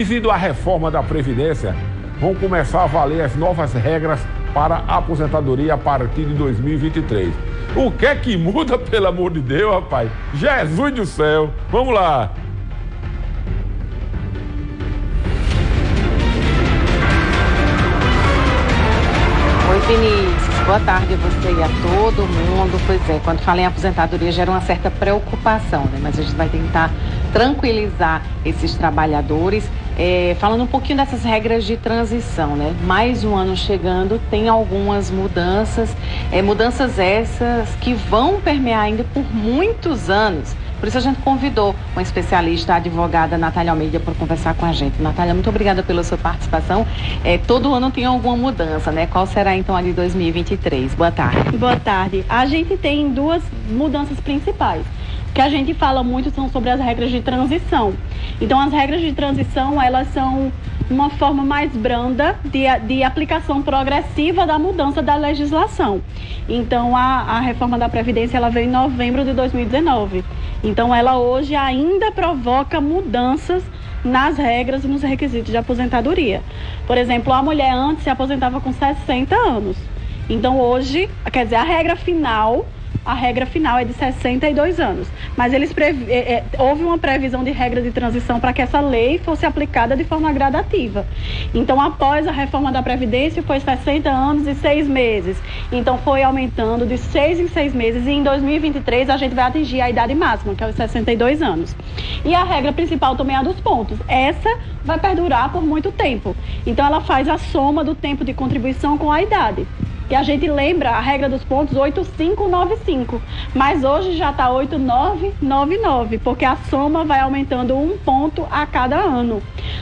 Devido à reforma da Previdência, vão começar a valer as novas regras para a aposentadoria a partir de 2023. O que é que muda, pelo amor de Deus, rapaz? Jesus do céu! Vamos lá! Oi, Vinícius. Boa tarde a você e a todo mundo. Pois é, quando fala em aposentadoria gera uma certa preocupação, né? Mas a gente vai tentar tranquilizar esses trabalhadores. Falando um pouquinho dessas regras de transição, né? Mais um ano chegando, tem algumas mudanças, mudanças essas que vão permear ainda por muitos anos. Por isso a gente convidou uma especialista, a advogada Natália Almeida, para conversar com a gente. Natália, muito obrigada pela sua participação. Todo ano tem alguma mudança, né? Qual será então a de 2023? Boa tarde. Boa tarde. A gente tem duas mudanças principais. O que a gente fala muito são sobre as regras de transição. Então, as regras de transição, elas são uma forma mais branda de aplicação progressiva da mudança da legislação. Então, a reforma da Previdência, ela veio em novembro de 2019. Então, ela hoje ainda provoca mudanças nas regras e nos requisitos de aposentadoria. Por exemplo, a mulher antes se aposentava com 60 anos. Então, hoje, quer dizer, a regra final é de 62 anos. Mas houve uma previsão de regra de transição para que essa lei fosse aplicada de forma gradativa. Então, após a reforma da Previdência, foi 60 anos e 6 meses. Então, foi aumentando de 6 em 6 meses. E em 2023, a gente vai atingir a idade máxima, que é os 62 anos. E a regra principal também é a dos pontos. Essa vai perdurar por muito tempo. Então, ela faz a soma do tempo de contribuição com a idade. E a gente lembra a regra dos pontos 8595, mas hoje já está 8999, porque a soma vai aumentando 1 ponto a cada ano,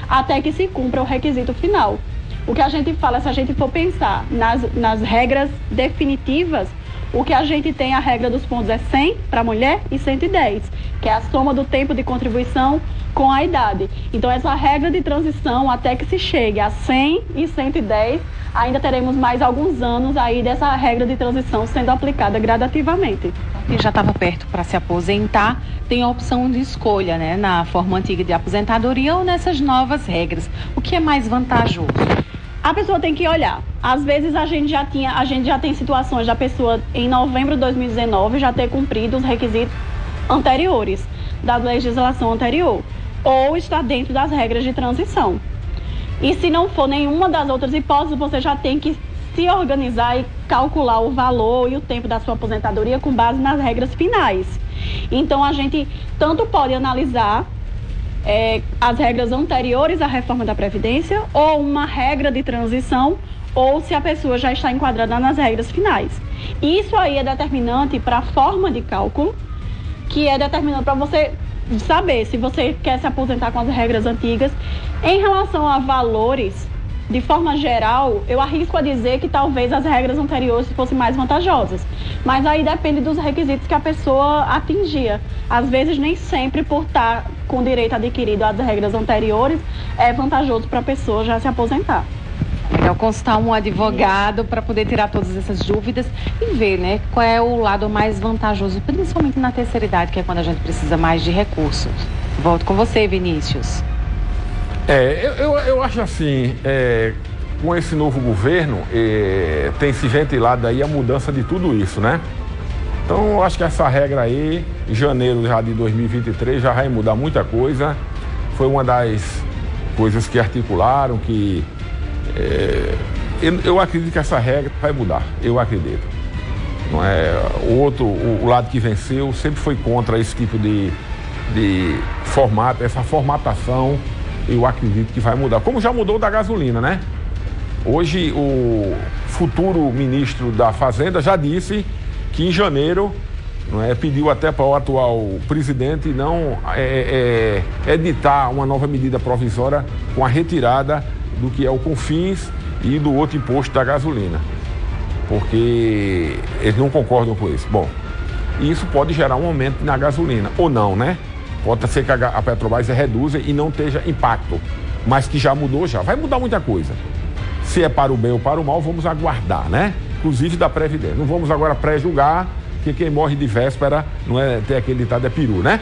até que se cumpra o requisito final. O que a gente fala, se a gente for pensar nas regras definitivas, o que a gente tem, a regra dos pontos é 100 para a mulher e 110, que é a soma do tempo de contribuição com a idade. Então, essa regra de transição, até que se chegue a 100 e 110, ainda teremos mais alguns anos aí dessa regra de transição sendo aplicada gradativamente. Quem já estava perto para se aposentar tem a opção de escolha, né? Na forma antiga de aposentadoria ou nessas novas regras. O que é mais vantajoso? A pessoa tem que olhar. Às vezes a gente já tem situações da pessoa em novembro de 2019 já ter cumprido os requisitos anteriores da legislação anterior, ou está dentro das regras de transição. E se não for nenhuma das outras hipóteses, você já tem que se organizar e calcular o valor e o tempo da sua aposentadoria com base nas regras finais. Então a gente tanto pode analisar as regras anteriores à reforma da Previdência, ou uma regra de transição, ou se a pessoa já está enquadrada nas regras finais. Isso aí é determinante para a forma de cálculo, que é determinante para você saber se você quer se aposentar com as regras antigas. Em relação a valores, de forma geral, eu arrisco a dizer que talvez as regras anteriores fossem mais vantajosas. Mas aí depende dos requisitos que a pessoa atingia. Às vezes, nem sempre por estar com direito adquirido às regras anteriores, é vantajoso para a pessoa já se aposentar. Legal consultar um advogado para poder tirar todas essas dúvidas e ver, né, qual é o lado mais vantajoso, principalmente na terceira idade, que é quando a gente precisa mais de recursos. Volto com você, Vinícius. Eu acho assim, com esse novo governo, tem se ventilado aí a mudança de tudo isso, né? Então, eu acho que essa regra aí, em janeiro já de 2023, já vai mudar muita coisa. Foi uma das coisas que articularam, que eu acredito que essa regra vai mudar, eu acredito. Não é? O lado que venceu sempre foi contra esse tipo de formato, essa formatação. Eu acredito que vai mudar, como já mudou da gasolina, né? Hoje o futuro ministro da Fazenda já disse que em janeiro, não é, pediu até para o atual presidente não editar uma nova medida provisória com a retirada do que é o CONFINS e do outro imposto da gasolina, porque eles não concordam com isso. Bom, isso pode gerar um aumento na gasolina, ou não, né? Pode ser que a Petrobras reduza e não tenha impacto, mas que já mudou, já vai mudar muita coisa. Se é para o bem ou para o mal, vamos aguardar, né? Inclusive da Previdência. Não vamos agora pré-julgar, que quem morre de véspera, não é ter aquele ditado, é peru, né?